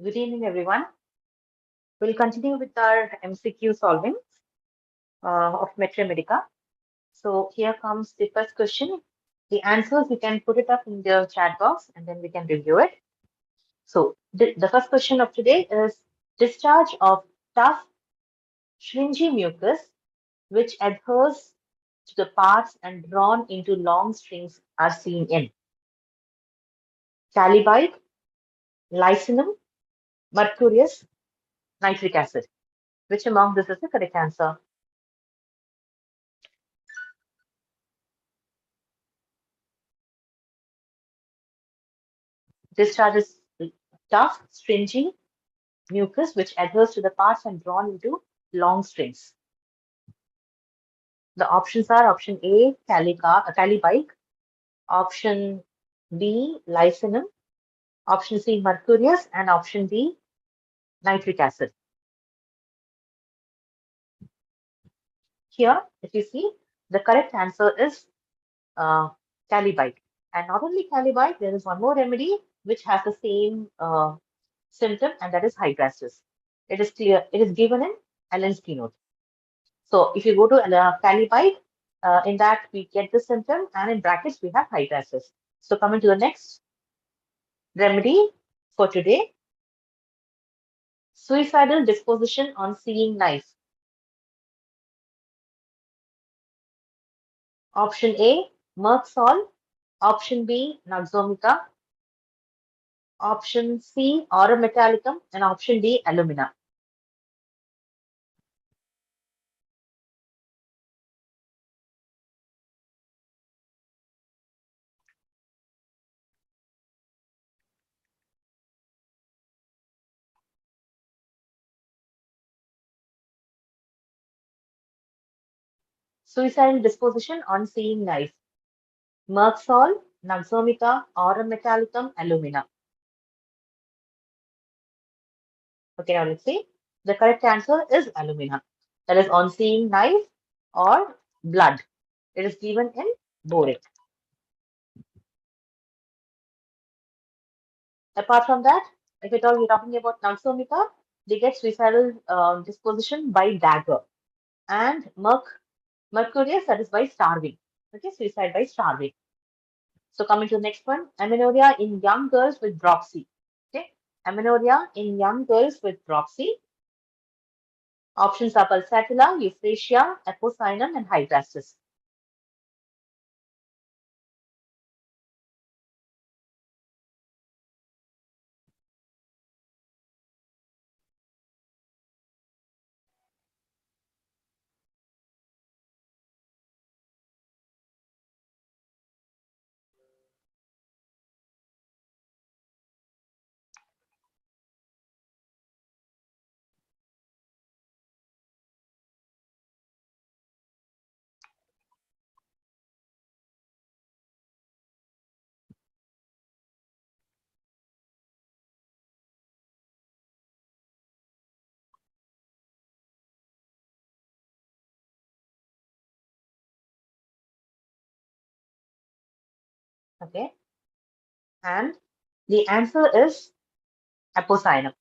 Good evening, everyone. We'll continue with our MCQ solving of Metria Medica. So here comes the first question. The answers, you can put it up in the chat box and then we can review it. So the first question of today is discharge of tough, stringy mucus which adheres to the parts and drawn into long strings are seen in chalybeate, lysinum, mercurius, nitric acid. Which among this is the correct answer? Discharge is tough, stringy mucus which adheres to the parts and drawn into long strings. The options are option A, chalybeate, option B, lysinum, option C, mercurius, and option D, nitric acid. Here, if you see, the correct answer is chalybeate. And not only chalybeate, there is one more remedy which has the same symptom, and that is hydrastis. It is clear. It is given in Allen's keynote. So if you go to chalybeate, in that we get the symptom, and in brackets we have hydrastis. So coming to the next remedy for today, suicidal disposition on seeing knife. Option A, Merc-Sol. Option B, Naxomica. Option C, Aurum metallicum. And option D, alumina. Suicidal disposition on seeing knife. Merc-Sol, Naxomica, Aurum metallicum, alumina. Okay, now let's see. The correct answer is alumina. That is on seeing knife or blood. It is given in boric. Apart from that, if at all we're talking about Naxomica, they get suicidal disposition by dagger. And Mercurius, that is by starving. Okay, suicide by starving. So coming to the next one, amenorrhea in young girls with dropsy. Okay, amenorrhea in young girls with dropsy. Options are pulsatilla, euphrasia, apocynon, and hydrastis. Okay, and the answer is apocynon.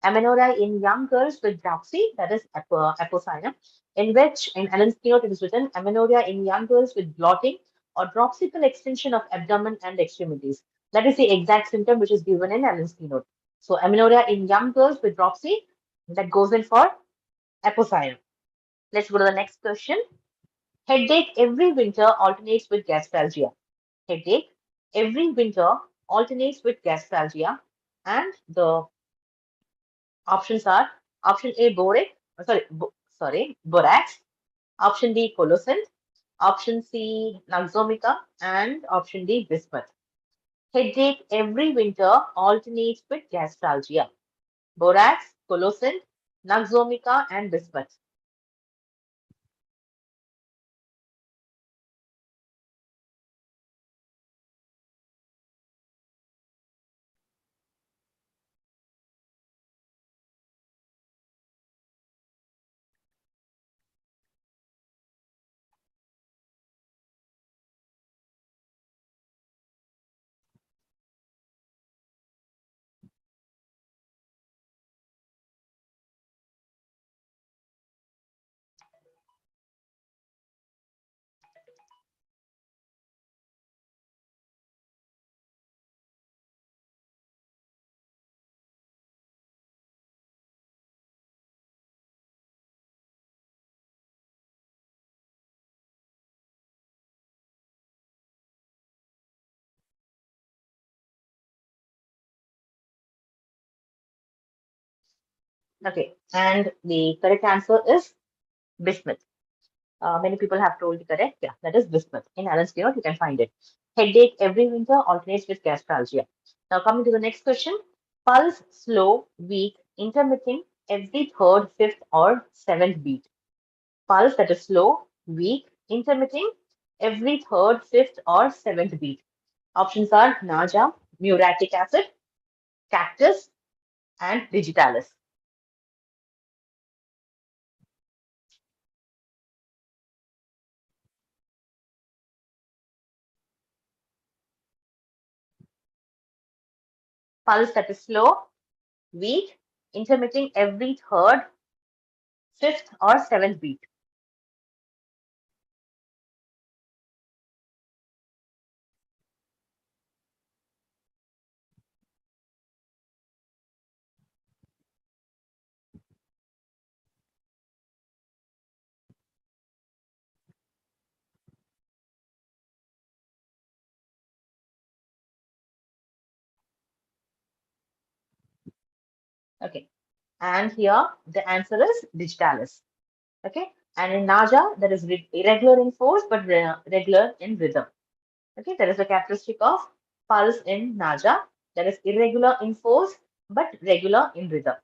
Amenorrhea in young girls with dropsy, that is apocynon, in which in Allen's keynote it is written amenorrhea in young girls with blotting or dropsical extension of abdomen and extremities. That is the exact symptom which is given in Allen's keynote. So amenorrhea in young girls with dropsy, that goes in for apocynon. Let's go to the next question. Headache every winter alternates with gastralgia. Headache every winter alternates with gastralgia, and the options are option A, borax, option B, colocin, option C, naxomica, and option D, bismuth. Headache every winter alternates with gastralgia. Borax, colocin, naxomica, and bismuth. Okay, and the correct answer is bismuth. Many people have told the correct. Yeah, that is bismuth. In Allen's keynote, you can find it. Headache every winter alternates with gastralgia. Now, coming to the next question. Pulse slow, weak, intermittent every third, fifth, or seventh beat. Pulse that is slow, weak, intermittent every third, fifth, or seventh beat. Options are Naja, muriatic acid, cactus, and digitalis. Pulse that is slow, weak, intermittent every third, fifth, or seventh beat. Okay. And here the answer is digitalis. Okay. And in Naja, that is irregular in force but regular in rhythm. Okay. That is a characteristic of pulse in Naja. That is irregular in force but regular in rhythm.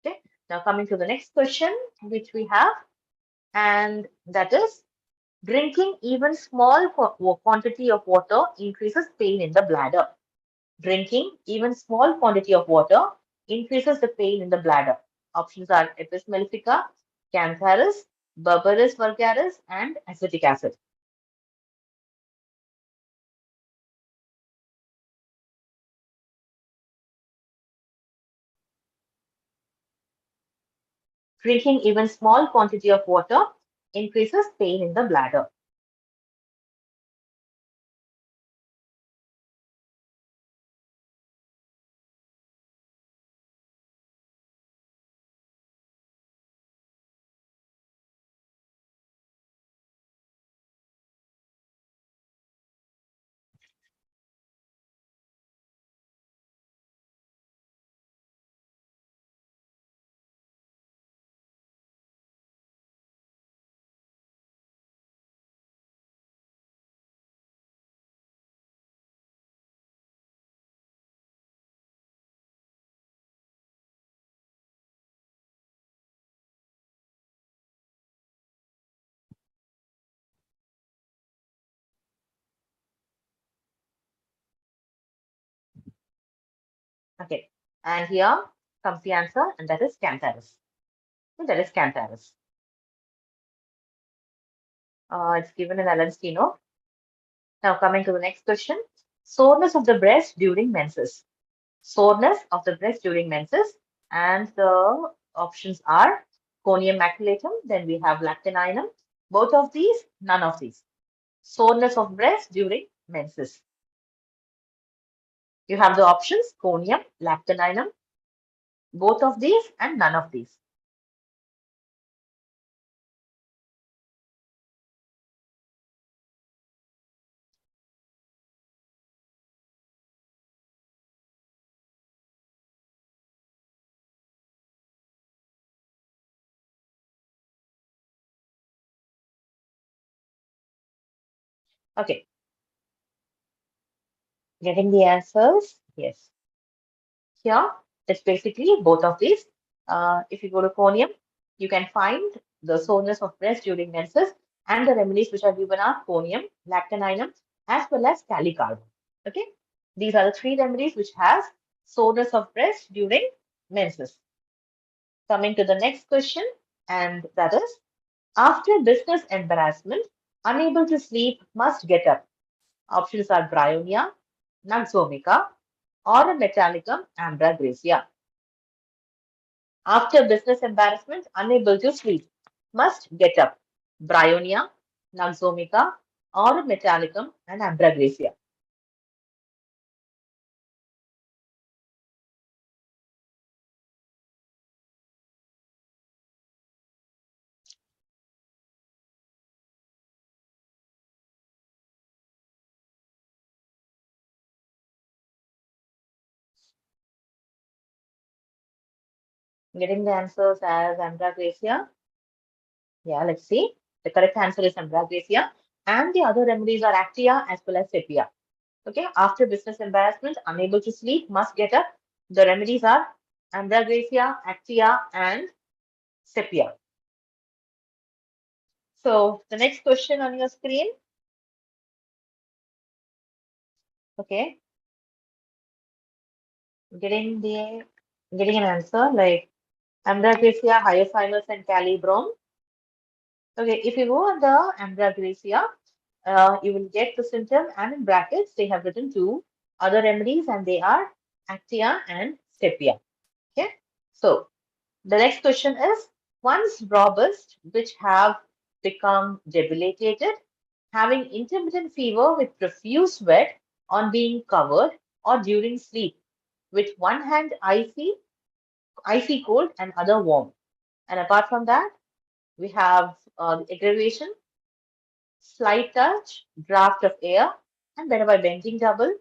Okay. Now coming to the next question which we have, and that is drinking even small quantity of water increases pain in the bladder. Drinking even small quantity of water increases the pain in the bladder. Options are Apis mellifica, Cantharis, Berberis vulgaris, and acetic acid. Drinking even small quantity of water increases pain in the bladder. Okay, and here comes the answer, and that is Cantharis. That is Cantharis. It's given in Allen's keynote. Now coming to the next question: soreness of the breast during menses. Soreness of the breast during menses, and the options are conium maculatum, then we have lactaninum. Both of these, none of these. Soreness of breast during menses. You have the options conium, lactaninum, both of these, and none of these. Okay, getting the answers. Yes. Here, it's basically both of these. If you go to conium, you can find the soreness of breast during menses, and the remedies which are given are conium, lactaninum, as well as calicarbon. Okay, these are the three remedies which has soreness of breast during menses. Coming to the next question, and that is after business embarrassment, unable to sleep, must get up. Options are bryonia, Naxomica, or Metallicum ambra gracia. After business embarrassment, unable to sleep, must get up. Bryonia, Naxomica, or Metallicum and ambra gracia. Getting the answers as Ambragracia. Yeah, let's see. The correct answer is Ambragracia. And the other remedies are Actia as well as Sepia. Okay, after business embarrassment, unable to sleep, must get up. The remedies are Ambragracia, Actia, and Sepia. So the next question on your screen. Okay, getting the getting an answer like Ambragracia, hyoscyamus, and calibrome. Okay, if you go on the Ambragracia, you will get the symptom, and in brackets they have written two other remedies, and they are Actia and Sepia. Okay, so the next question is once robust, which have become debilitated, having intermittent fever with profuse sweat on being covered or during sleep, with one hand icy cold and other warm. And apart from that, we have the aggravation, slight touch, draft of air, and better by bending double,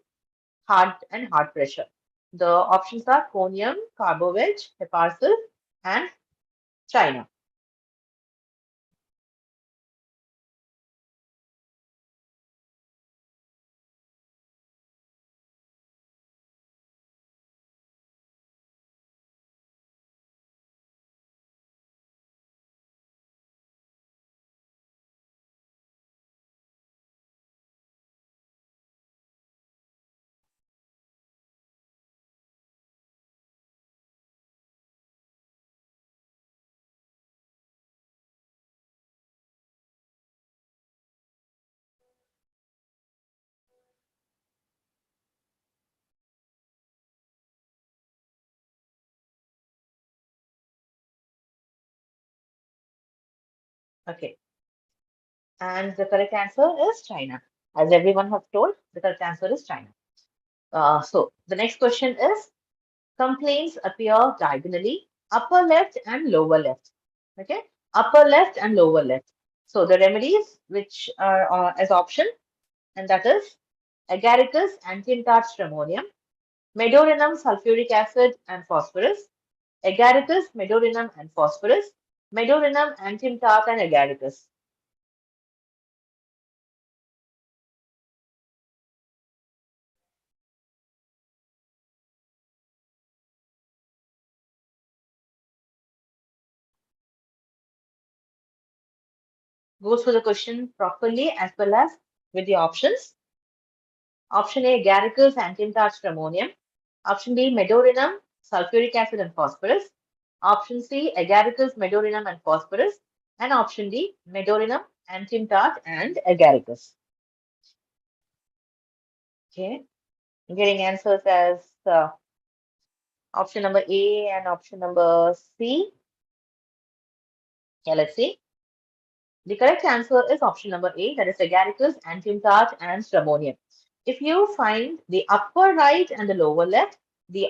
heart and heart pressure. The options are conium, carboveg, heparsil, and China. Okay. And the correct answer is China. As everyone have told, the correct answer is China. So the next question is complaints appear diagonally, upper left and lower left. Okay, upper left and lower left. So the remedies which are as option, and that is agaricus, antientat, stramonium, medorinum, sulfuric acid, and phosphorus, agaricus, medorinum, and phosphorus, medorinum, antientat, and agaricus. Go through the question properly as well as with the options. Option A, agaricus, antientat, stramonium. Option B, medorinum, sulfuric acid, and phosphorus. Option C, agaricus, medorinum, and phosphorus. And option D, medorinum, antientat, and agaricus. Okay, getting answers as option number A and option number C. Yeah, let's see. The correct answer is option number A, that is agaricus, antientat, and stramonium. If you find the upper right and the lower left, the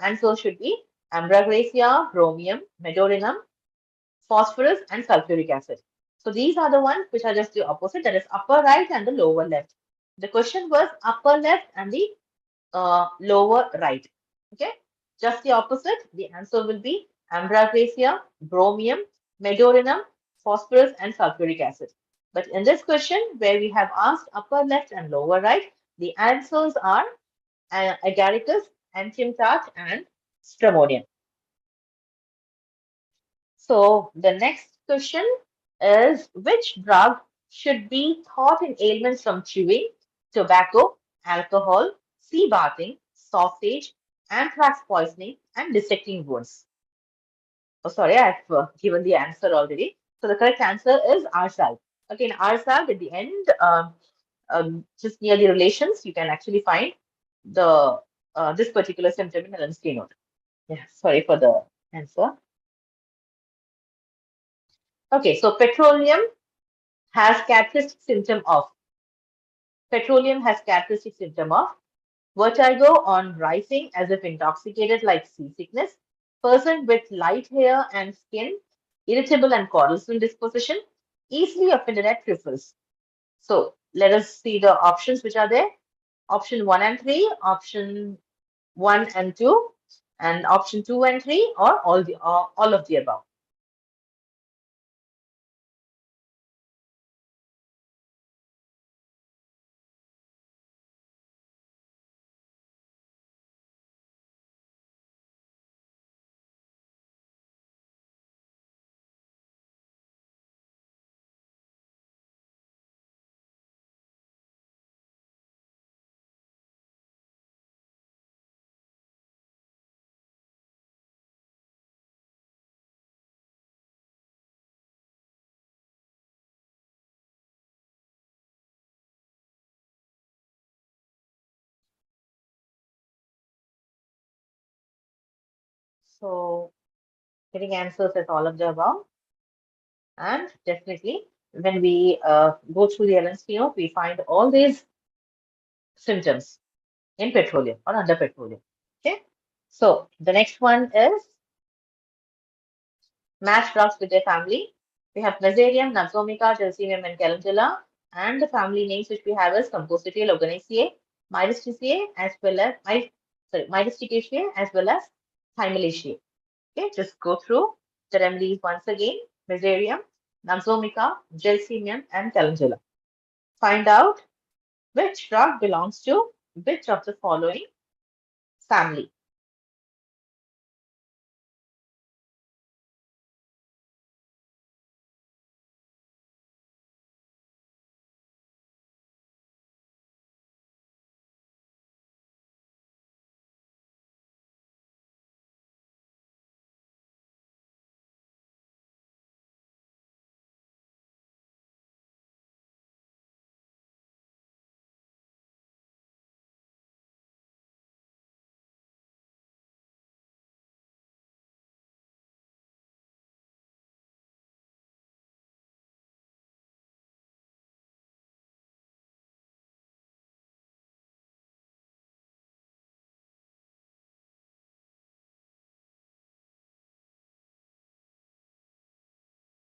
answer should be ambragracia, chromium, medorinum, phosphorus, and sulfuric acid. So these are the ones which are just the opposite, that is upper right and the lower left. The question was upper left and the lower right. Okay, just the opposite. The answer will be ambragracia, bromium, medorinum, phosphorus, and sulfuric acid. But in this question, where we have asked upper left and lower right, the answers are agaricus, antientat, and stramonium. So the next question is which drug should be thought in ailments from chewing, tobacco, alcohol, sea bathing, sausage, anthrax poisoning, and dissecting wounds? Oh, sorry, I've given the answer already. So the correct answer is arsal. Again, arsal at the end, just near the relations, you can actually find the this particular symptom in Allen's keynote. Yeah, sorry for the answer. Okay, so has characteristic symptom of vertigo on rising as if intoxicated like seasickness, person with light hair and skin, irritable and quarrelsome disposition, easily offended at trifles. So let us see the options which are there. Option 1 and 3, option 1 and 2, And option 2 and 3 or all of the above. So getting answers as all of the above. And definitely, when we go through the LNCO, we find all these symptoms in petroleum or under petroleum. Okay. So the next one is match drugs with their family. We have Mesarium, Naxomica, Gelsemium, and Calendula. And the family names which we have is Compositae, Loganaceae, Myristicaceae, as well as Myristicaceae, as well as Thymelaceae. Okay, just go through the remedies once again. Mesarium, Naxomica, Gelsemium, and Calendula. Find out which drug belongs to which of the following family.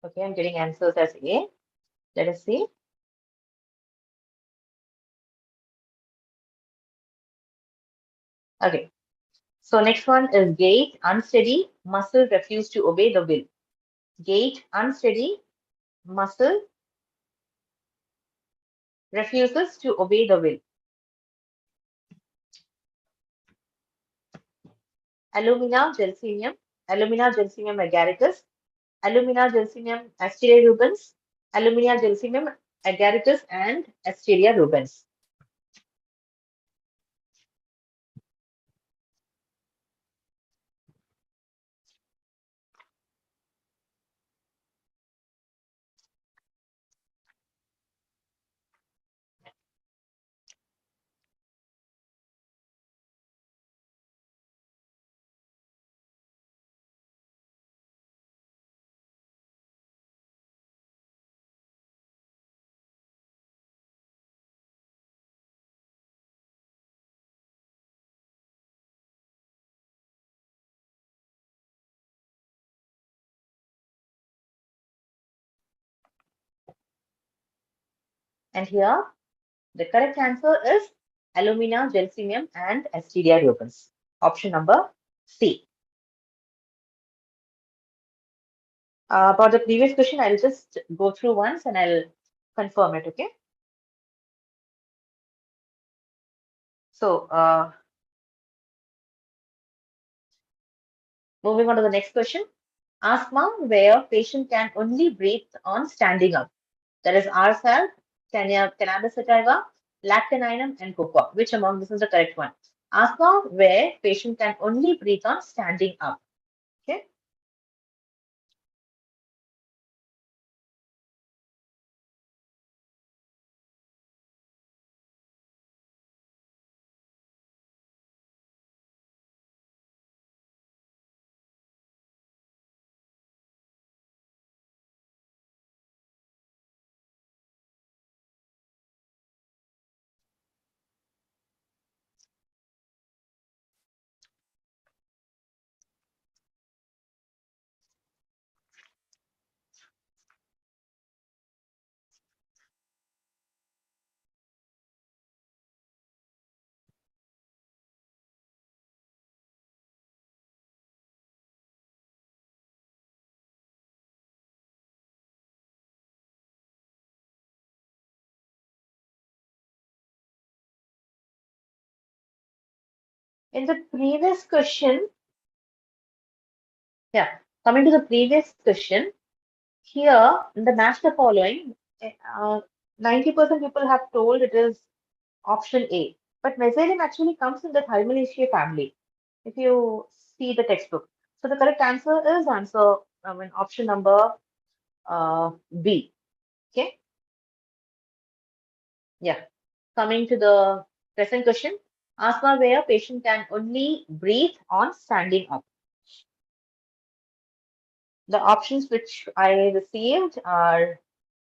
Okay, I'm getting answers as A. Let us see. Okay, so next one is gait, unsteady, muscle refuse to obey the will. Gait, unsteady, muscle refuses to obey the will. Alumina, gelsemium agaricus, Alumina, gelsemium asteria rubens, Alumina, gelsemium agaricus, and asteria rubens. And here, the correct answer is Alumina, gelsemium, and asteria rubens. Option number C. About the previous question, I'll just go through once and I'll confirm it, okay? So, moving on to the next question. Asthma, where patient can only breathe on standing up. That is ourself, cannabis sativa, lactaninum, and cocoa. Which among this is the correct one? Asthma, where patient can only breathe on standing up. Okay. In the previous question, yeah, coming to the previous question, here in the match the following, uh, 90% people have told it is option A. But Meselium actually comes in the Thylaceae family, if you see the textbook. So the correct answer is option number B. Okay, yeah. Coming to the present question, asthma where patient can only breathe on standing up. The options which I received are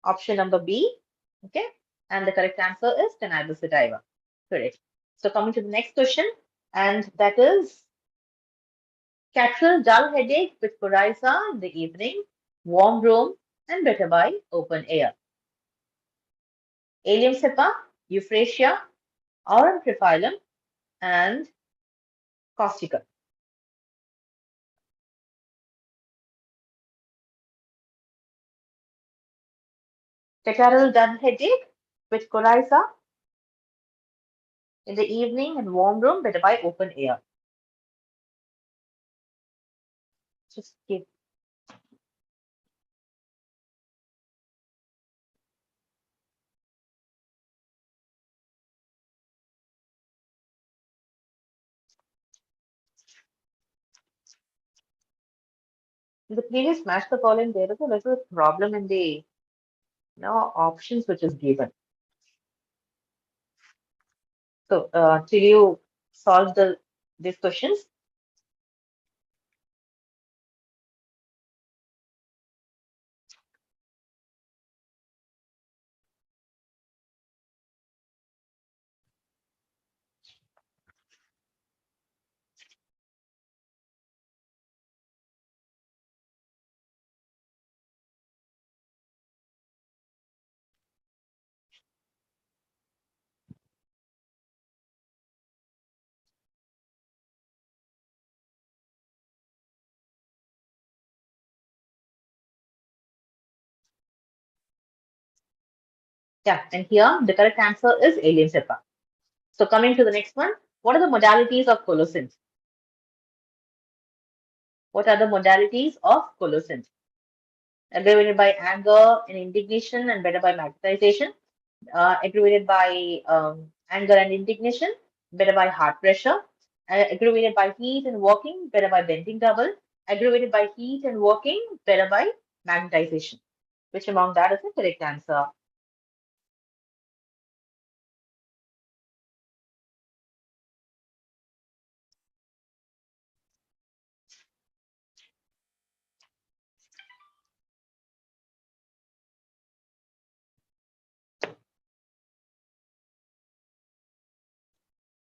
option number B, okay, and the correct answer is tenable saliva. Correct. So coming to the next question, and that is catral dull headache with coryza in the evening, warm room, and better by open air. Allium cepa, euphrasia, aurum triphyllum, and caustica. Catarrhal dull headache with coryza in the evening and warm room, better by open air. Just give in the previous match the following, there is a little problem in the options which is given. So till you solve these questions, yeah, and here the correct answer is alien cepa. So coming to the next one, what are the modalities of colocin? What are the modalities of colocin? Aggravated by anger and indignation and better by magnetization. Aggravated by anger and indignation, better by heart pressure. Aggravated by heat and walking, better by bending double. Aggravated by heat and walking, better by magnetization. Which among that is the correct answer?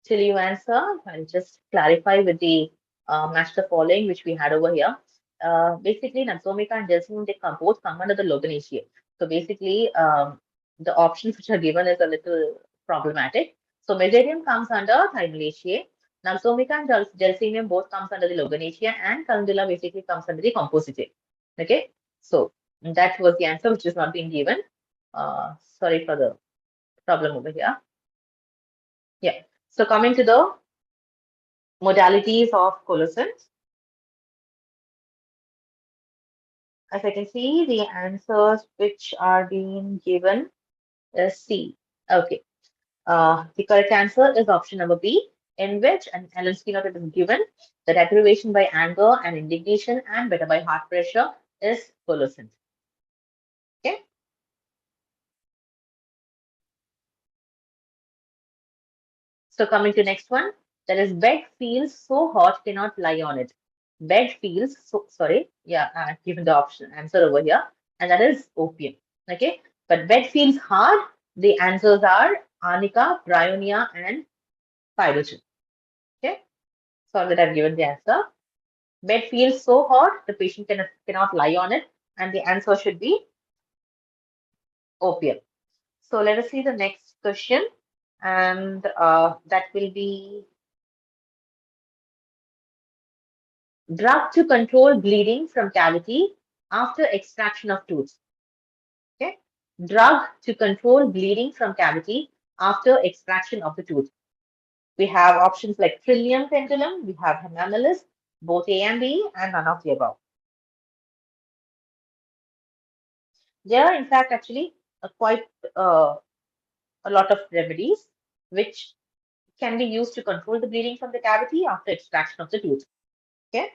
Till you answer, I'll just clarify with the match the following which we had over here. Basically, Naxomica and Gelsemium, they both come under the Lobanaceae. So basically, the options which are given is a little problematic. So Mesothelium comes under Thymelaceae. Naxomica and Gelsemium both comes under the Lobanaceae, and Calendula basically comes under the Compositae. Okay, so that was the answer which is not being given. Sorry for the problem over here. Yeah. So coming to the modalities of colocins. As I can see, the answers which are being given is C. Okay. The correct answer is option number B, in which an Allen phenotype is given that aggravation by anger and indignation and better by heart pressure is colocin. Okay. So coming to next one, that is bed feels so hot cannot lie on it. Bed feels so sorry. Yeah, I've given the option answer over here, and that is opium. Okay, but bed feels hard. The answers are arnica, bryonia, and pyrogen. Okay, so that I've given the answer. Bed feels so hot, the patient cannot lie on it, and the answer should be opium. So let us see the next question, and that will be drug to control bleeding from cavity after extraction of tooth. Okay. Drug to control bleeding from cavity after extraction of the tooth. We have options like trillium pendulum, we have hemamelis, both A and B, and none of the above. There are, in fact, actually quite uh, a lot of remedies which can be used to control the bleeding from the cavity after extraction of the tooth. Okay.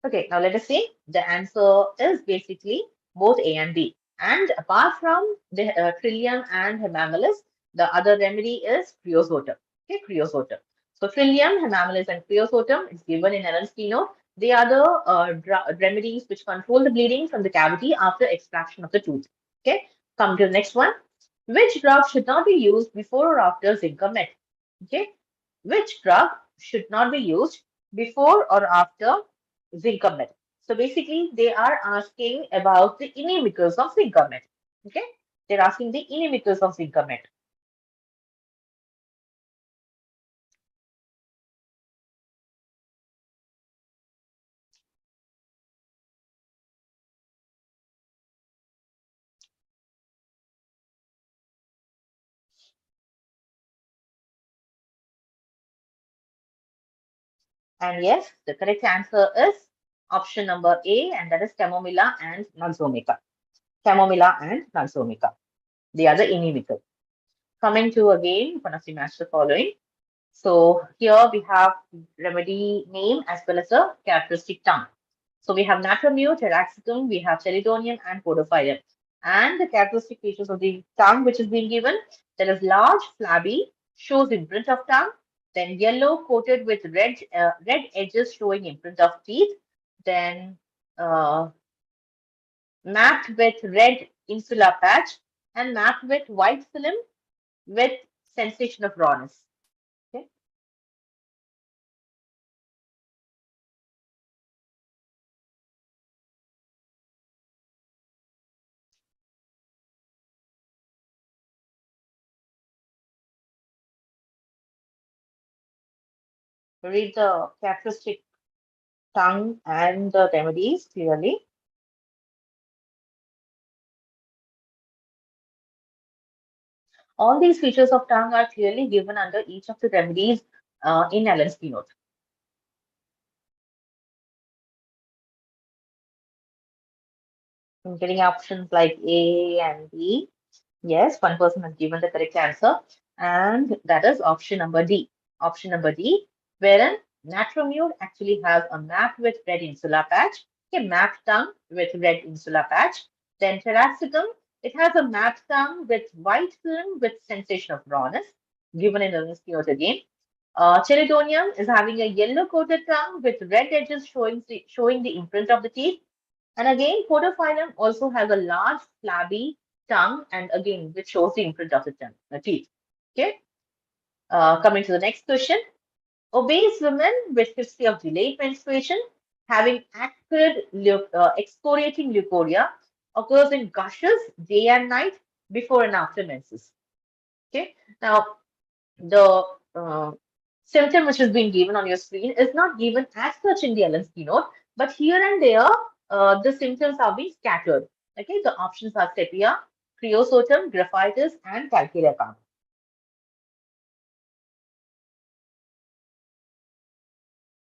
Okay, now let us see. The answer is basically both A and B. And apart from the trillium and hemamelis, the other remedy is creosotum. Okay, creosotum. So trillium, hemamelis, and creosotum is given in Allen's keynote. They are the remedies which control the bleeding from the cavity after extraction of the tooth. Okay, come to the next one. Which drug should not be used before or after zinc or met? Okay, which drug should not be used before or after zinc-o-met? So basically, they are asking about the inimicals of zinc-o-met. Okay, they're asking the inimicals of zinc-o-met. And yes, the correct answer is option number A, and that is chamomilla and nalzomica. Chamomilla and nalzomica. They are the inimical. Coming to again, one of the match the following. So here we have remedy name as well as a characteristic tongue. So we have natramute, taraxacum, we have chelidonium and podophyllum. And the characteristic features of the tongue which is being given, there is large, flabby, shows imprint of tongue, then yellow coated with red edges showing imprint of teeth, then uh, mapped with red insula patch, and mapped with white film with sensation of rawness. Okay. Read the characteristic tongue and the remedies clearly. All these features of tongue are clearly given under each of the remedies in Allen's keynote. I'm getting options like A and B. Yes, one person has given the correct answer, and that is option number D. Option number D, wherein Natromute actually has a map with red insula patch, a mapped tongue with red insula patch. Then Taraxacum, it has a mapped tongue with white film with sensation of rawness, given in the keynote again. Chelidonium is having a yellow coated tongue with red edges showing the imprint of the teeth. And again, Podophyllum also has a large flabby tongue and again, which shows the imprint of the tongue, the teeth. Okay. Coming to the next question. Obese women with history of delayed menstruation having acrid excoriating leukorrhea occurs in gushes day and night before and after menses. Okay. Now, the symptom which has been given on your screen is not given as such in the Allen's keynote, but here and there, the symptoms are being scattered. Okay, the options are sepia, creosotum, graphitis, and calcarea calma.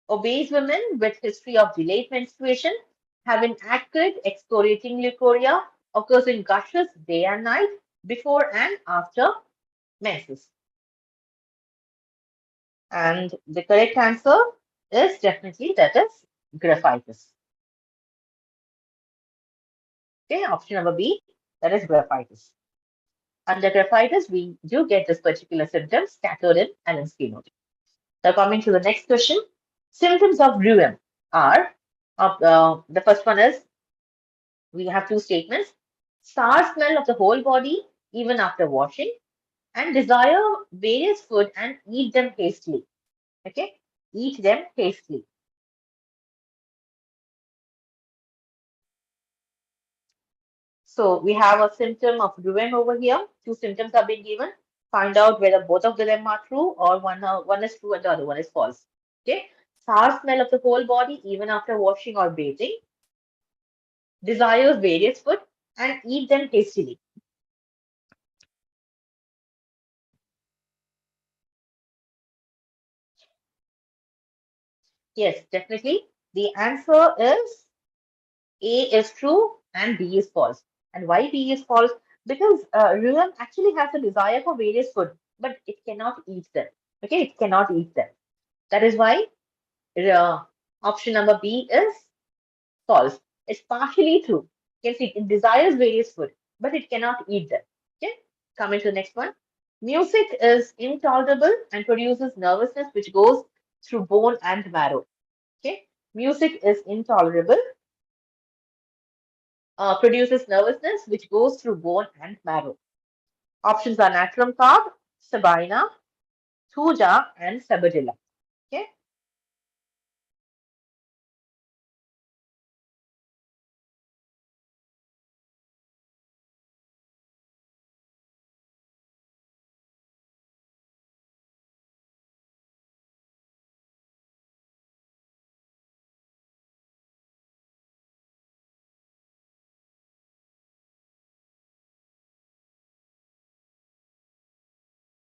Obese women with history of delayed menstruation having acrid excoriating leukorrhea occurs in gushes day and night before and after menses. And the correct answer is definitely that is graphitis. Okay, option number B, that is graphitis. Under graphitis, we do get this particular symptom scattered in Allen's keynote. Now, coming to the next question, symptoms of rheum are the first one is we have two statements: sour smell of the whole body even after washing, and desire various food and eat them hastily. Okay, eat them hastily. So we have a symptom of rheum over here. Two symptoms are being given. Find out whether both of them are true or one is true and the other one is false. Okay. Sour smell of the whole body even after washing or bathing. Desires various food. and eat them hastily? Yes, definitely. The answer is A is true and B is false. And why B is false? Because Ruan actually has a desire for various food, but it cannot eat them. Okay, it cannot eat them. That is why uh, option number B is false. It's partially true. You can see it desires various food, but it cannot eat them. Okay, coming to the next one. Music is intolerable and produces nervousness which goes through bone and marrow. Okay, music is intolerable, produces nervousness which goes through bone and marrow. Options are natrum carb, sabina, thuja, and sabadilla. Okay,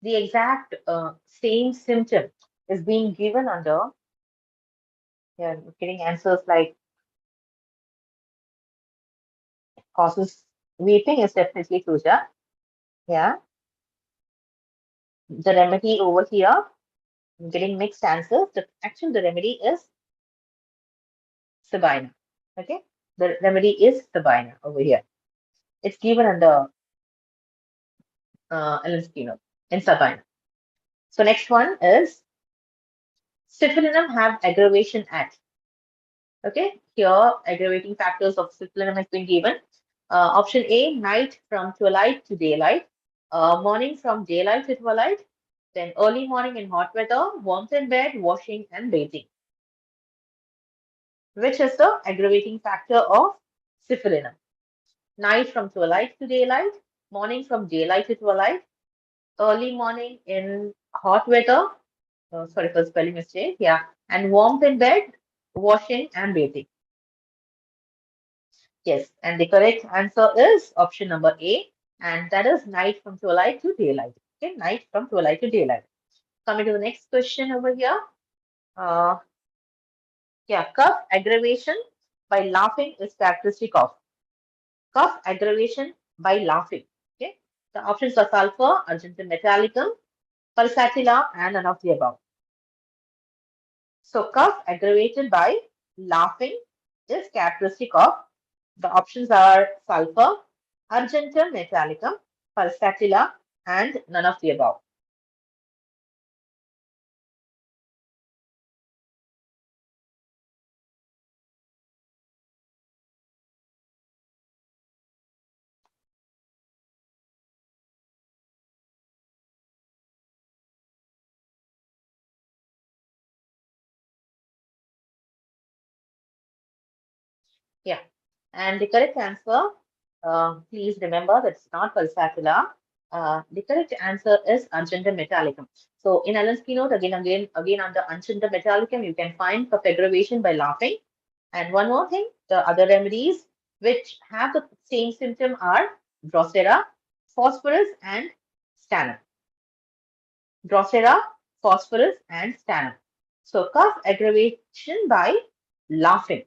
the exact same symptom is being given under, yeah, getting answers like causes weeping is definitely thuja. Yeah, the remedy over here, I'm getting mixed answers. The remedy is sabina. Okay, the remedy is sabina over here. It's given under Ellen Skinner in sabina. So next one is syphilinum have aggravation at. Okay, here aggravating factors of syphilinum has been given. Option A, night from twilight to daylight, morning from daylight to twilight, then early morning in hot weather, warmth in bed, washing and bathing. Which is the aggravating factor of syphilinum? Night from twilight to daylight, morning from daylight to twilight, early morning in hot weather, sorry for spelling mistake, yeah, and warmth in bed, washing and bathing. Yes, and the correct answer is option number A, and that is night from twilight to daylight. Okay, night from twilight to daylight. Coming to the next question over here. Uh, yeah, cough aggravation by laughing is characteristic of cough aggravation by laughing. Okay, the options are sulfur, argentum metallicum, pulsatilla, and none of the above. So, cough aggravated by laughing is characteristic of the options are sulfur, argentum metallicum, pulsatilla, and none of the above. Yeah. And the correct answer, please remember that's not pulsatilla. The correct answer is argentum metallicum. So in Allen's keynote, again under argentum metallicum, you can find cough aggravation by laughing. And one more thing, the other remedies which have the same symptom are Drosera, phosphorus, and stannum. Drosera, phosphorus, and stannum. So cough aggravation by laughing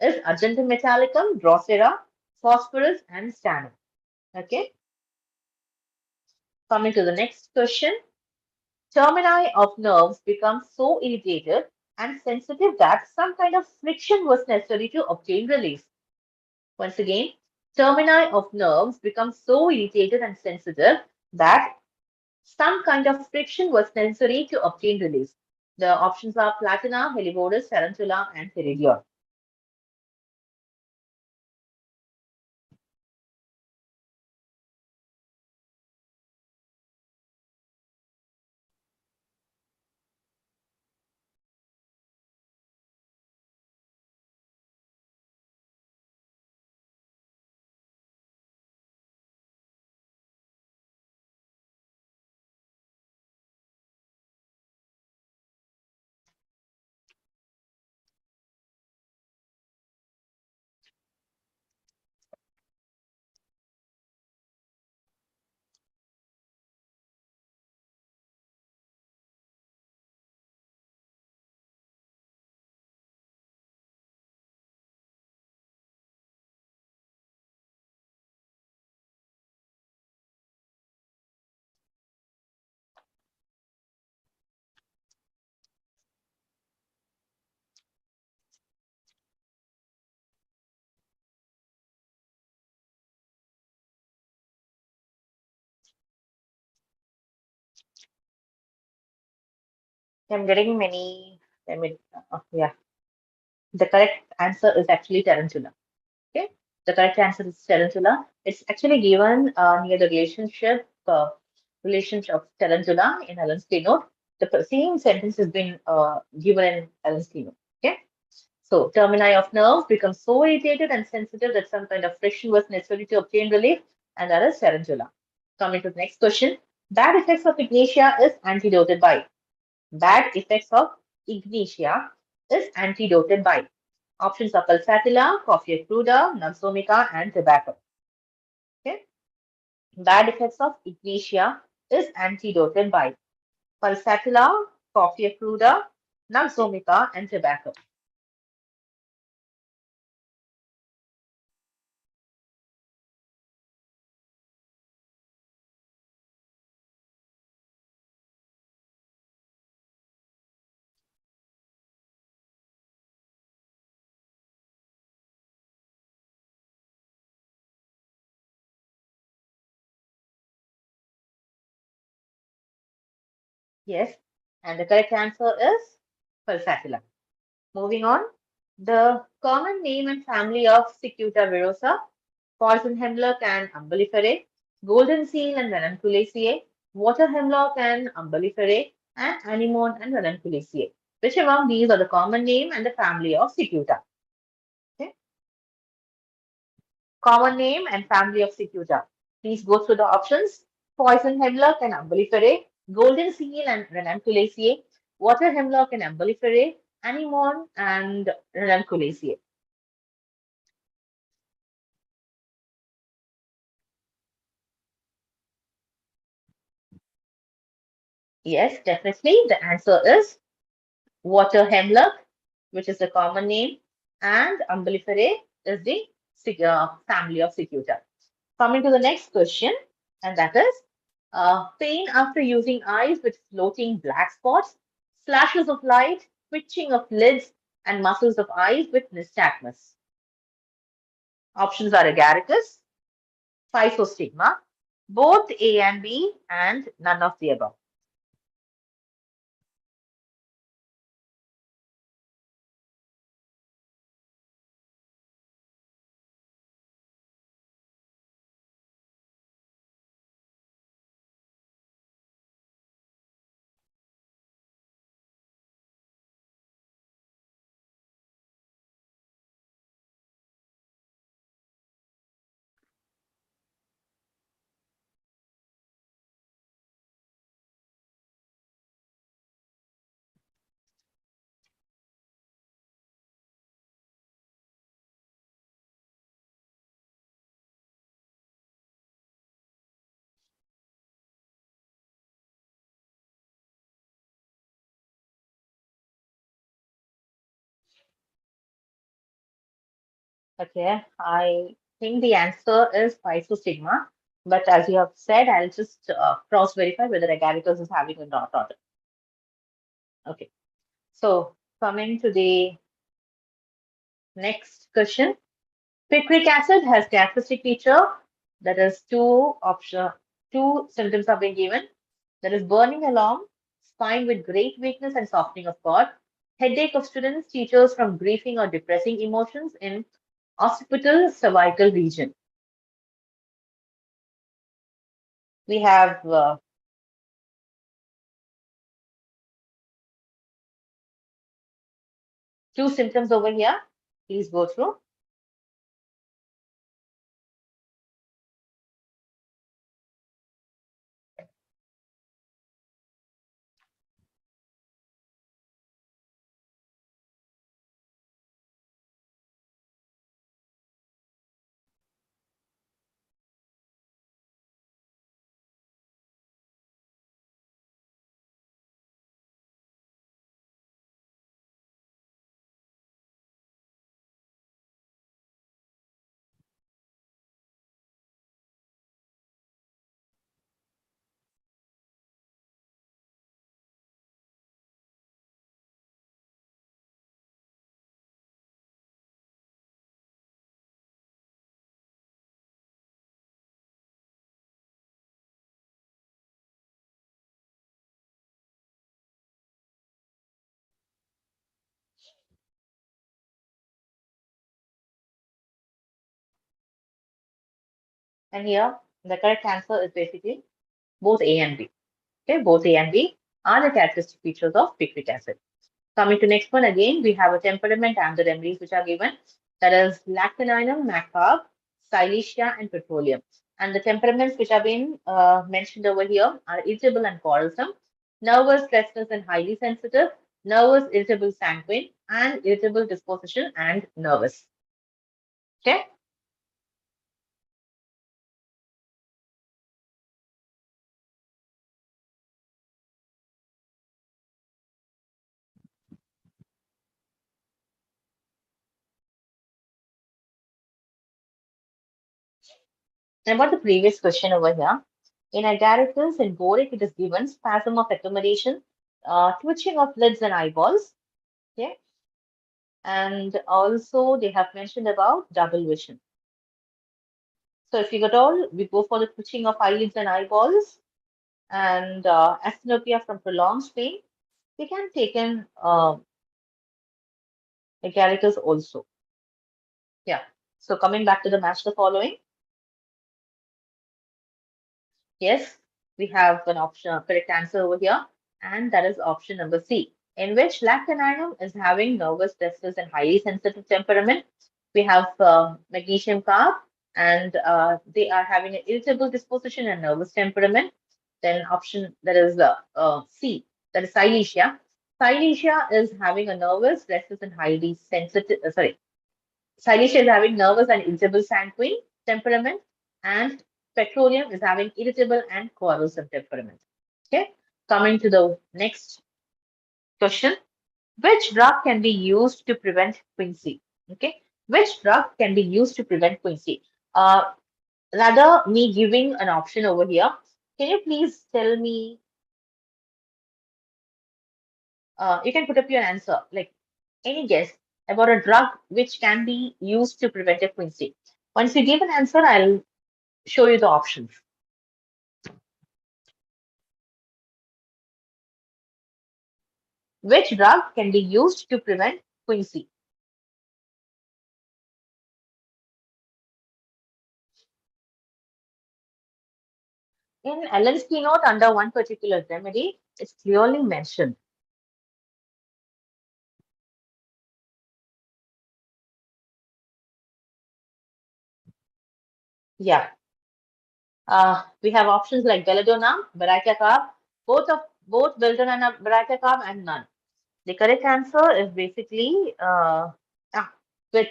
is argentum metallicum, Drosera, phosphorus, and stannum. Okay, coming to the next question. Termini of nerves become so irritated and sensitive that some kind of friction was necessary to obtain relief. Once again, termini of nerves become so irritated and sensitive that some kind of friction was necessary to obtain relief. The options are platina, helleborus, tarantula, and pterygium. I'm getting many. I mean, yeah, the correct answer is actually tarantula. Okay, the correct answer is tarantula. It's actually given near the relationship of tarantula in Helen's keynote. The same sentence has been given in Helen's keynote. Okay, so termini of nerves become so irritated and sensitive that some kind of friction was necessary to obtain relief, and that is tarantula. Coming to the next question. Bad effects of ignitia is antidoted by. Bad effects of ignitia is antidoted by. Options are pulsatilla, coffea cruda, noxomica, and tobacco. Okay. Bad effects of ignitia is antidoted by pulsatilla, coffea cruda, noxomica, and tobacco. Yes. And the correct answer is pulsatilla. Moving on. The common name and family of Cicuta virosa, poison hemlock and umbelliferae, golden seal and ranunculaceae, water hemlock and umbelliferae, and anemone and ranunculaceae. Which among these are the common name and the family of Cicuta? Okay. Common name and family of Cicuta. Please go through the options. Poison hemlock and umbelliferae, golden seal and ranunculaceae, water hemlock and umbelliferae, anemone and ranunculaceae. Yes, definitely. The answer is water hemlock, which is the common name, and umbelliferae is the family of cicuta. Coming to the next question, and that is pain after using eyes with floating black spots, flashes of light, twitching of lids, and muscles of eyes with nystagmus. Options are agaricus, physostigma, both A and B, and none of the above. Okay, I think the answer is physostigma, but as you have said, I'll just cross-verify whether agaricus is having or not. Okay, so coming to the next question. Picric acid has characteristic feature that is two symptoms have been given. That is burning along spine with great weakness and softening of cord, headache of students, teachers from grieving or depressing emotions in occipital cervical region. We have two symptoms over here. Please go through. And here, the correct answer is basically both A and B. Okay, both A and B are the characteristic features of picric acid. Coming to next one, again, we have a temperament and the remedies which are given. That is lactaninum, macabre, silesia, and petroleum. And the temperaments which have been mentioned over here are irritable and quarrelsome, nervous, restless, and highly sensitive, nervous, irritable, sanguine, and irritable disposition and nervous. Okay. And about the previous question over here, in agaricus and boric, it is given spasm of accommodation, twitching of lids and eyeballs. Okay. And also they have mentioned about double vision. So if you got all, we go for the twitching of eyelids and eyeballs and asthenopia from prolonged pain. We can take in agaricus also. Yeah. So coming back to the match the following. Yes, we have an option, correct answer over here, and that is option number C, in which lactaninum is having nervous, restless, and highly sensitive temperament. We have magnesium carb, and they are having an irritable disposition and nervous temperament. Then option that is C, that is silesia. Silesia is having a nervous, restless, and highly sensitive. Sorry, Silesia is having nervous and irritable sanguine temperament, and petroleum is having irritable and quarrelsome temperament. Okay, coming to the next question. Which drug can be used to prevent quinsy? Okay, which drug can be used to prevent quinsy? Rather, me giving an option over here, can you please tell me? You can put up your answer, like any guess about a drug which can be used to prevent a quinsy. Once you give an answer, I'll show you the options. Which drug can be used to prevent quinsy? In Allen's keynote under one particular remedy, it's clearly mentioned. Yeah. We have options like belladonna, baraitacarb, both belladonna, baraitacarb, and none. The correct answer is basically with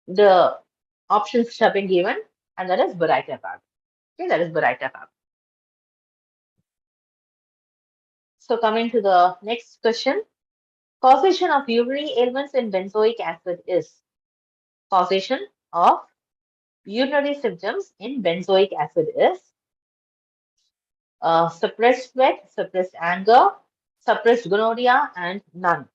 the options which have been given, and that is baraitacarb. Okay, that is baraitacarb. So coming to the next question, causation of urinary ailments in benzoic acid is causation of urinary symptoms in benzoic acid is suppressed sweat, suppressed anger, suppressed gonorrhea, and none.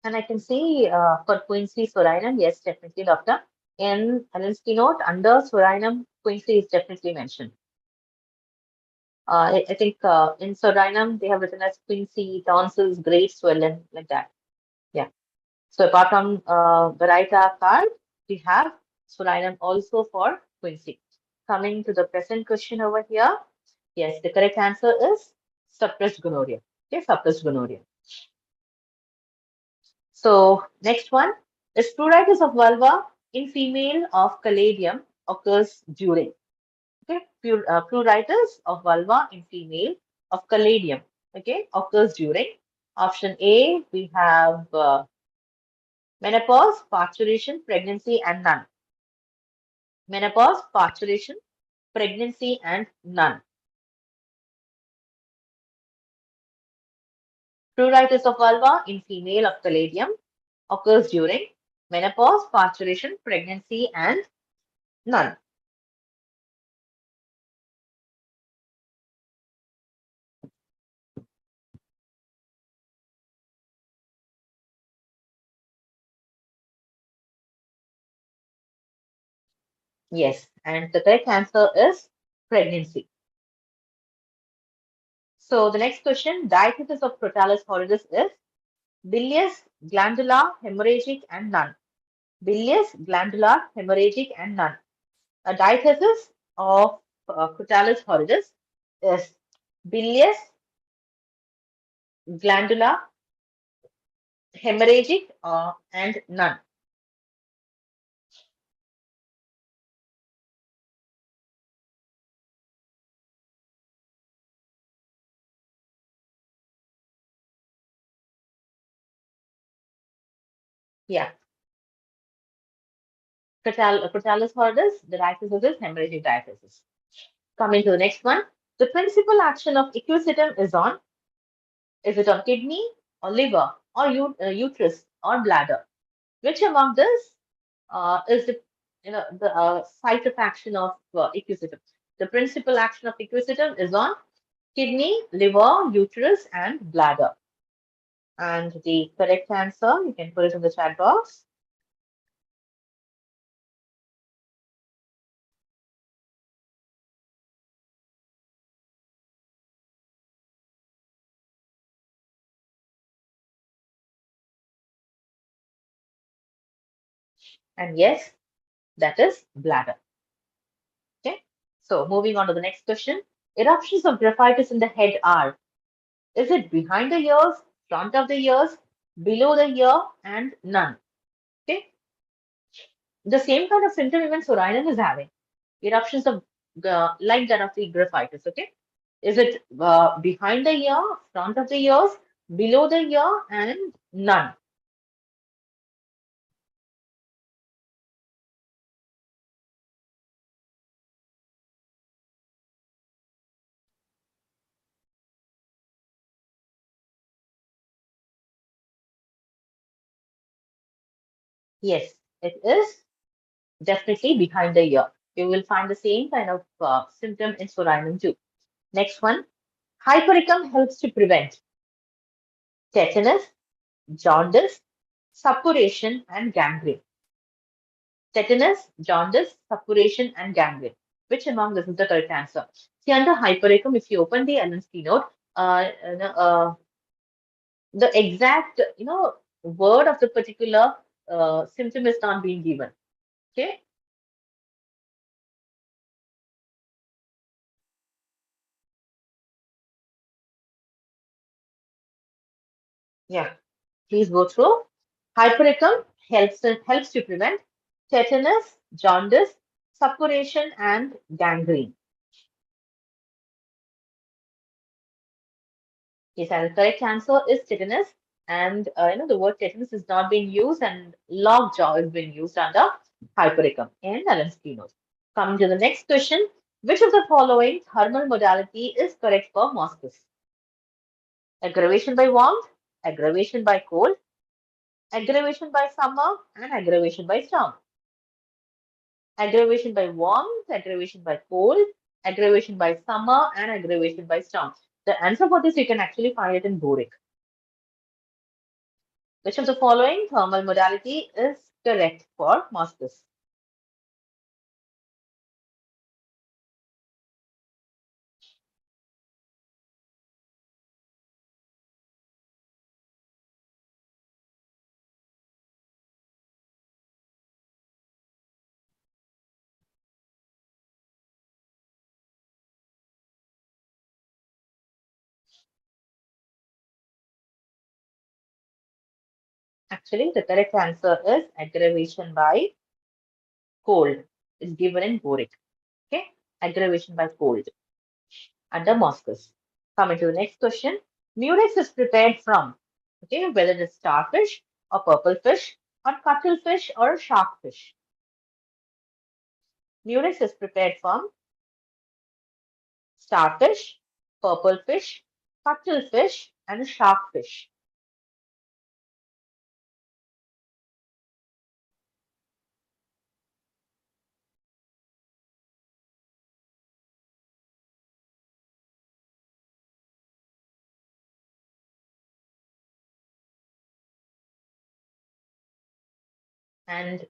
And I can see for Quincy Sorinum, yes, definitely, doctor. In Helen's keynote, under Sorinum, Quincy is definitely mentioned. I think in Sorinum, they have written as Quincy, tonsils, great swelling, like that. Yeah. So apart from Baraita card, we have Sorinum also for Quincy. Coming to the present question over here. Yes, the correct answer is suppressed gonorrhea. Okay, suppressed gonorrhea. So next one is pruritus of vulva in female of caladium occurs during. Okay, pruritus of vulva in female of caladium. Okay, occurs during. Option A, we have menopause, parturition, pregnancy, and none. Menopause, parturition, pregnancy, and none. Pruritus of vulva in female of caladium occurs during menopause, parturition, pregnancy, and none. Yes, and the correct answer is pregnancy. So the next question, diathesis of Crotalus horridus is bilious, glandular, hemorrhagic, and none. Bilious, glandular, hemorrhagic, and none. A diathesis of Crotalus horridus is bilious, glandular, hemorrhagic, and none. Yeah, Crotalus horridus, the diathesis is hemorrhagic diathesis. Coming to the next one, the principal action of equisetum is it on kidney or liver or uterus or bladder? Which among this is the site of action of equisetum? The principal action of equisetum is on kidney, liver, uterus, and bladder. And the correct answer, you can put it in the chat box. And yes, that is bladder. Okay. So moving on to the next question. Eruptions of graphitis in the head are, is it behind the ears, front of the ears, below the ear, and none? Okay. The same kind of symptom even Sorinum is having. Eruptions of like that of the graphitis. Okay. Is it behind the ear, front of the ears, below the ear, and none? Yes, it is definitely behind the ear. You will find the same kind of symptom in Sorinum too. Next one, hypericum helps to prevent tetanus, jaundice, suppuration, and gangrene. Tetanus, jaundice, suppuration, and gangrene. Which among this is the correct answer? See, under hypericum, if you open the Allen's keynote, the exact word of the particular symptom is not being given. Okay. Yeah. Please go through. Hypericum helps to prevent tetanus, jaundice, suppuration, and gangrene. Yes, and the correct answer is tetanus. And the word tetanus is not being used, and lockjaw is being used under hypericum in Allen's keynote. Coming to the next question, which of the following thermal modality is correct for mosquito? Aggravation by warmth, aggravation by cold, aggravation by summer, and aggravation by storm. Aggravation by warmth, aggravation by cold, aggravation by summer, and aggravation by storm. The answer for this, you can actually find it in boric. Which of the following thermal modality is correct for mosquito? Actually, the correct answer is aggravation by cold. It's given in boric. Okay, aggravation by cold under mosquito. Coming to the next question. Murex is prepared from, okay, whether it's starfish or purple fish or cuttlefish or sharkfish. Murex is prepared from starfish, purple fish, cuttlefish, and a shark fish. And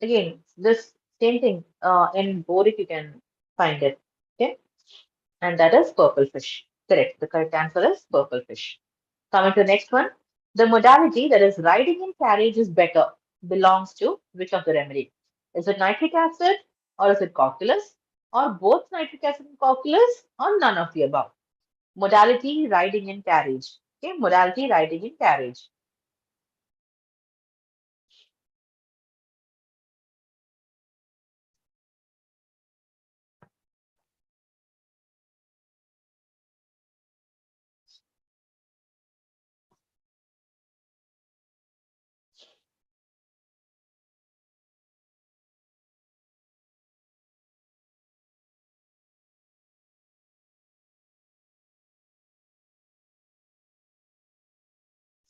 again, this same thing in Borik you can find it. Okay, and that is purple fish. Correct. The correct answer is purple fish. Coming to the next one, the modality that is riding in carriage is better belongs to which of the remedy? Is it nitric acid or is it cocculus or both nitric acid and cocculus or none of the above? Modality riding in carriage. Okay, modality riding in carriage.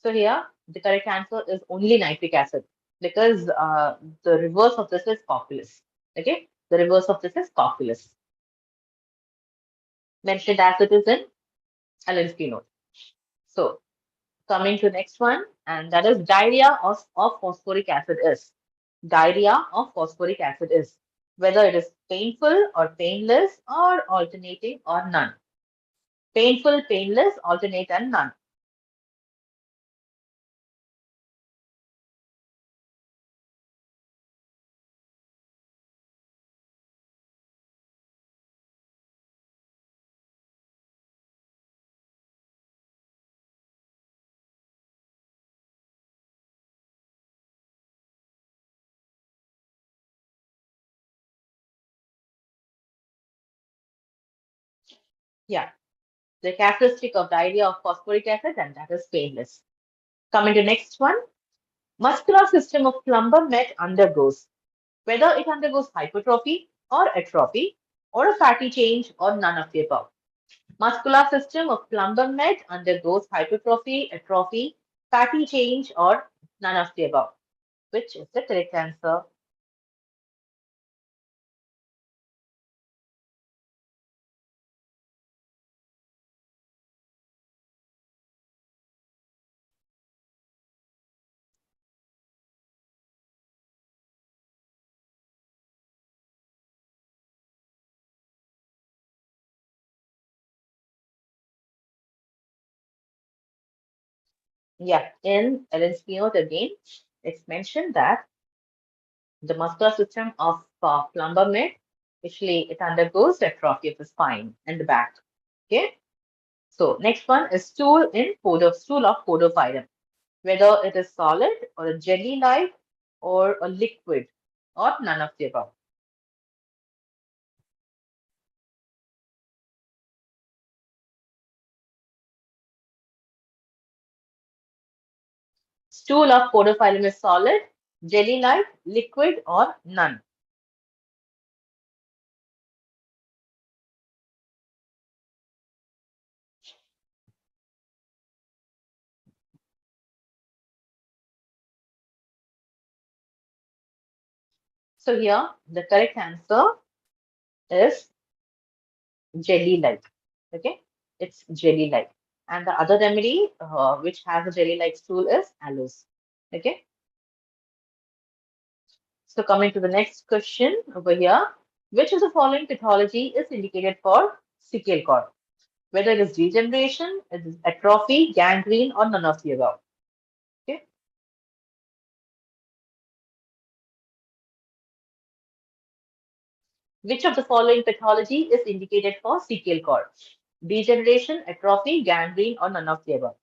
So here the correct answer is only nitric acid because the reverse of this is cocculus. Okay, the reverse of this is cocculus. Mentioned as it is in Alinsky note. So coming to next one, and that is diarrhea of phosphoric acid is. Diarrhea of phosphoric acid is whether it is painful or painless or alternating or none. Painful, painless, alternate and none. Yeah, the characteristic of diarrhea of phosphoric acid and that is painless. Coming to next one, muscular system of plumber met undergoes whether it undergoes hypertrophy or atrophy or a fatty change or none of the above. Muscular system of plumber met undergoes hypertrophy, atrophy, fatty change, or none of the above. Which is the correct answer? Yeah, in Ellen's keynote again, it's mentioned that the muscular system of plumber met, actually it undergoes atrophy of the spine and the back. Okay, so next one is stool of podophyllum, whether it is solid or a jelly-like or a liquid or none of the above. Stool of podophyllum is solid, jelly-like, liquid, or none. So here the correct answer is jelly-like. Okay, it's jelly-like. And the other remedy which has a jelly-like stool is aloes. Okay, so coming to the next question over here, which of the following pathology is indicated for sickle cord? Whether it is degeneration, it is atrophy, gangrene, or none of the above. Okay, which of the following pathology is indicated for sickle cord? Degeneration, atrophy, gangrene, or none of the above.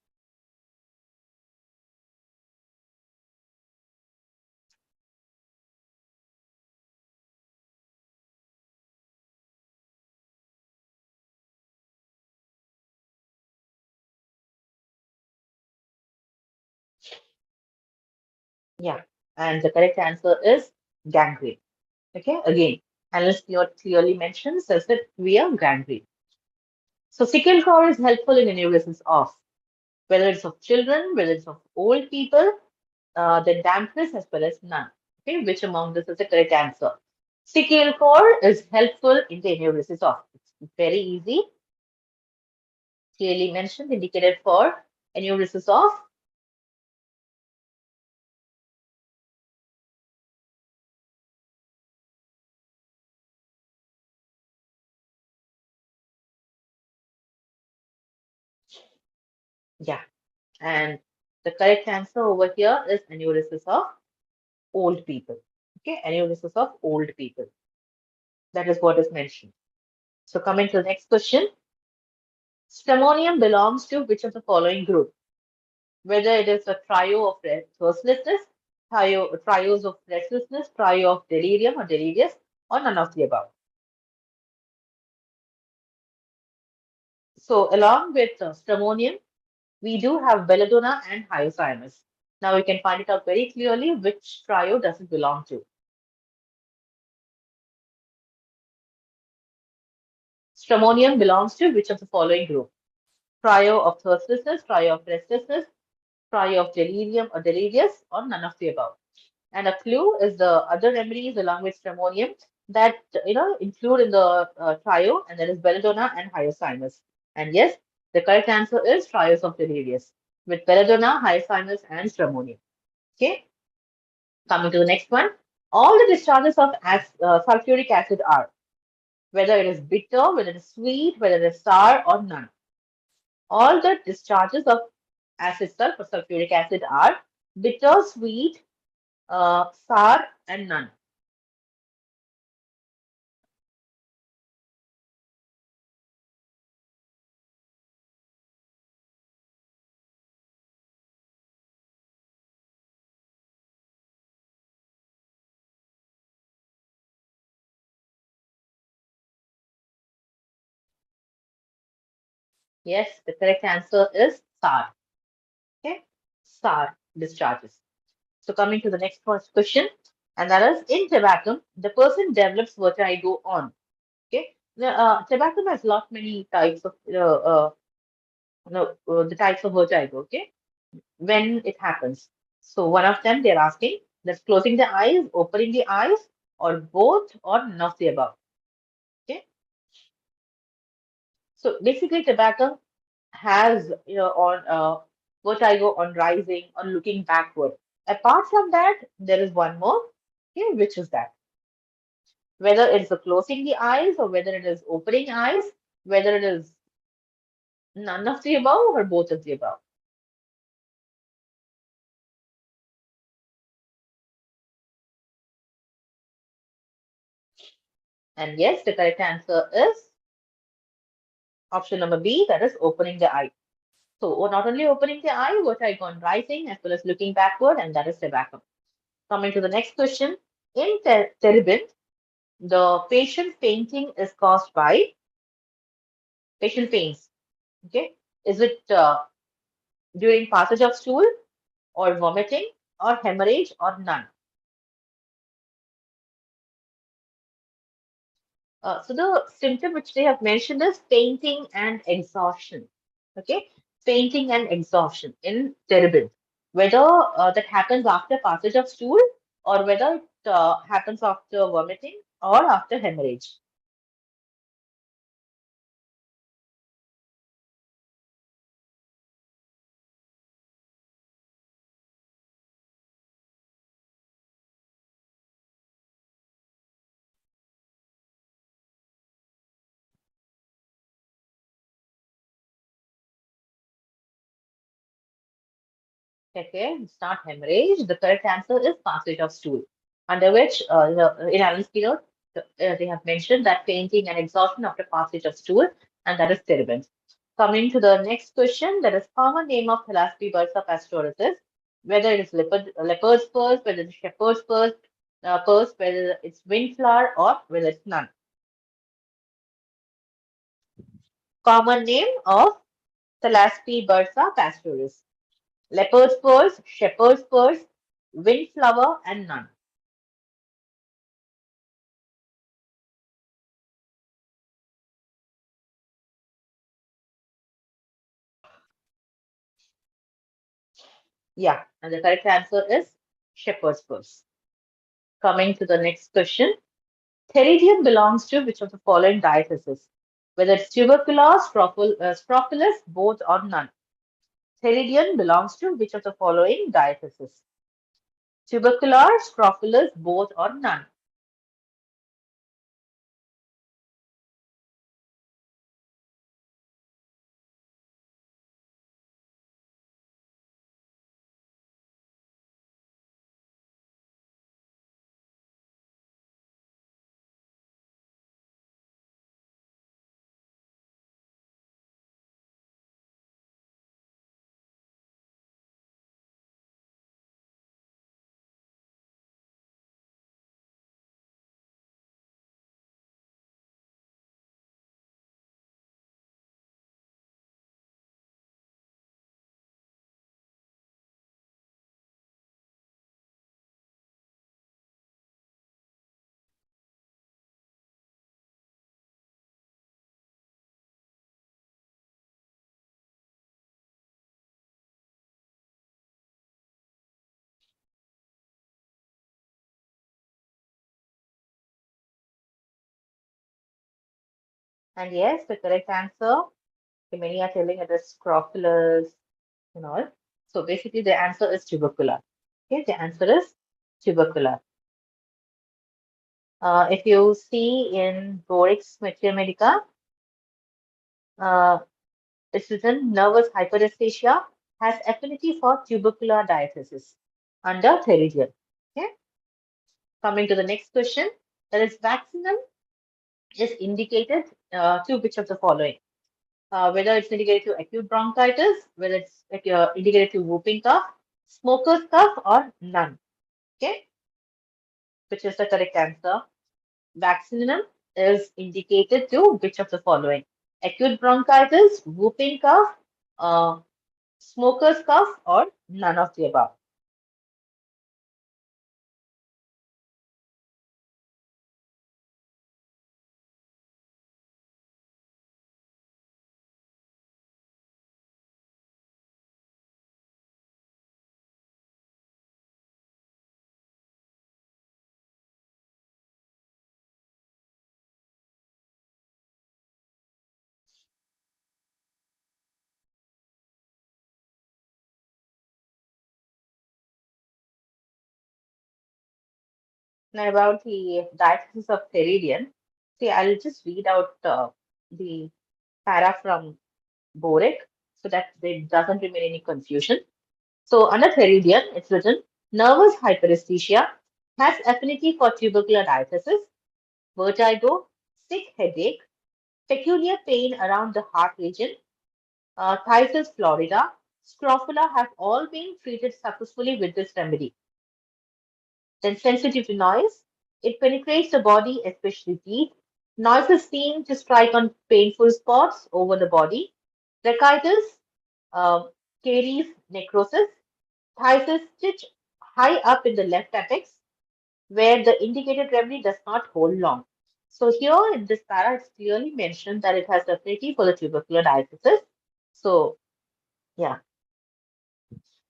Yeah, and the correct answer is gangrene. Okay, again, analyst clearly mentions says that we are gangrene. So sickle core is helpful in enuresis of whether it's of children, whether it's of old people, then dampness as well as none. Okay, which among this is the correct answer? Sickle core is helpful in the enuresis of. It's very easy, clearly mentioned, indicated for enuresis of. Yeah, and the correct answer over here is enuresis of old people. Okay, enuresis of old people. That is what is mentioned. So coming to the next question. Stramonium belongs to which of the following group? Whether it is a trio of restlessness, trios of restlessness, trio of delirium or delirious, or none of the above. So along with stramonium, we do have belladonna and hyoscyamus. Now we can find it out very clearly which trio does it belong to. Stramonium belongs to which of the following group? Trio of thirstlessness, trio of restlessness, trio of delirium or delirious, or none of the above. And a clue is the other remedies along with stramonium that include in the trio, and that is belladonna and hyoscyamus. And yes, the correct answer is trios of delirious with belladonna, hyoscyamus, and stramonium. Okay, coming to the next one. All the discharges of sulfuric acid are whether it is bitter, whether it is sweet, whether it is sour, or none. All the discharges of acid sulfuric acid are bitter, sweet, sour, and none. Yes, the correct answer is sour. Okay, sour discharges. So coming to the next question, and that is in tobacco, the person develops vertigo on. Okay, tobacco has lot many types of the types of vertigo. Okay, when it happens. So one of them they're asking that's closing the eyes, opening the eyes, or both, or none of the above. Okay, so basically tobacco has on vertigo on rising, on looking backward. Apart from that, there is one more. Okay, which is that? Whether it's the closing the eyes or whether it is opening eyes, whether it is none of the above or both of the above. And yes, the correct answer is option number B, that is opening the eye. So not only opening the eye, vertigo on rising as well as looking backward, and that is tobacco. Coming to the next question. In terebinth, the patient fainting is caused by patient faints. Okay. Is it during passage of stool or vomiting or hemorrhage or none? So the symptom which they have mentioned is fainting and exhaustion. Okay. Fainting and exhaustion in terebinth. Whether that happens after passage of stool or whether it happens after vomiting or after hemorrhage. Okay, it's not hemorrhage. The correct answer is passage of stool, under which in Allen's keynote, they have mentioned that fainting and exhaustion after passage of stool, and that is terebinth. Coming to the next question, that is common name of Thalassophilus bursa pastoris is whether it is leopard's purse, whether it's shepherd's purse, whether it's windflower, or whether it's none. Common name of Thalassophilus bursa pastoris. Leopard's purse, shepherd's purse, windflower, and none. Yeah, and the correct answer is shepherd's purse. Coming to the next question. Theridium belongs to which of the following diathesis? Whether it's tuberculous, scrophulus, both or none. Theridium belongs to which of the following diathesis? Tubercular, scrophulus, both or none. And yes, the correct answer, many are telling it is scrophulus and all. So basically, the answer is tubercular. Okay, the answer is tubercular. If you see in Borix Materia Medica, uh, it's written nervous hyperesthesia has affinity for tubercular diathesis under Theridium. Okay, coming to the next question, that is vaccinum is indicated to which of the following? Whether it's indicated to acute bronchitis, whether it's indicated to whooping cough, smoker's cough, or none. Okay, which is the correct answer? Vaccinum is indicated to which of the following? Acute bronchitis, whooping cough, uh, smoker's cough, or none of the above. Now about the diathesis of Theridion. See, I'll just read out the para from Boric so that there doesn't remain any confusion. So under Theridion, it's written nervous hyperesthesia has affinity for tubercular diathesis, vertigo, sick headache, peculiar pain around the heart region, Thysis florida, scrofula have all been treated successfully with this remedy. Then sensitive to noise, it penetrates the body, especially teeth. Noises seem to strike on painful spots over the body. Rachitis, uh, caries necrosis, Thysis stitch high up in the left apex, where the indicated remedy does not hold long. So here in this para, it's clearly mentioned that it has affinity for the tubercular diathesis. So yeah.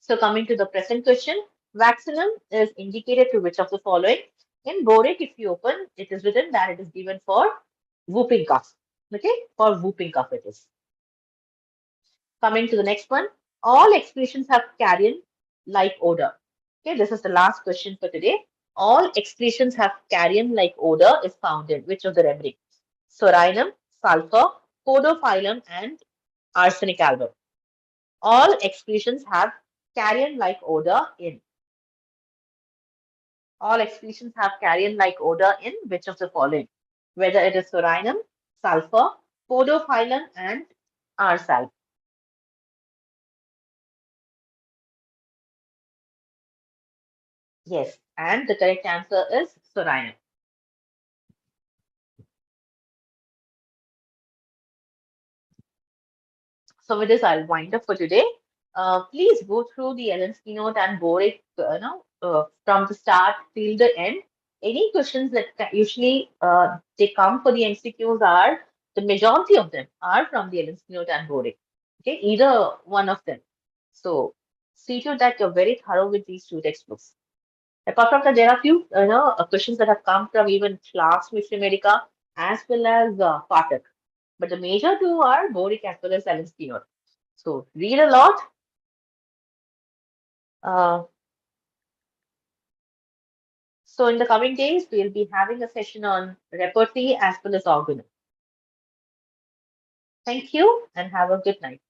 So coming to the present question, vaccinum is indicated to which of the following? In Boric, if you open, it is written that it is given for whooping cough. Okay, for whooping cough it is. Coming to the next one, all excretions have carrion-like odor. Okay, this is the last question for today. All excretions have carrion-like odor is found in which of the remedy? Sorinum, sulfur, podophyllum, and arsenic album. All excretions have carrion-like odor in. All excretions have carrion-like odor in which of the following? Whether it is sorinum, sulfur, podophyllum, and arsal. Yes, and the correct answer is sorinum. So with this, I'll wind up for today. Please go through the Ellen's keynote and bore it, from the start till the end. Any questions that usually they come for the MCQs are the majority of them are from the Ellen's keynote and bore it. Okay, either one of them. So See to that you're very thorough with these two textbooks. Apart from that, there are few questions that have come from even class Mr. Medica as well as Patak. But the major two are Boric as well as Celestino. So read a lot. Uh, so in the coming days, we'll be having a session on repertory as well as organ. Thank you and have a good night.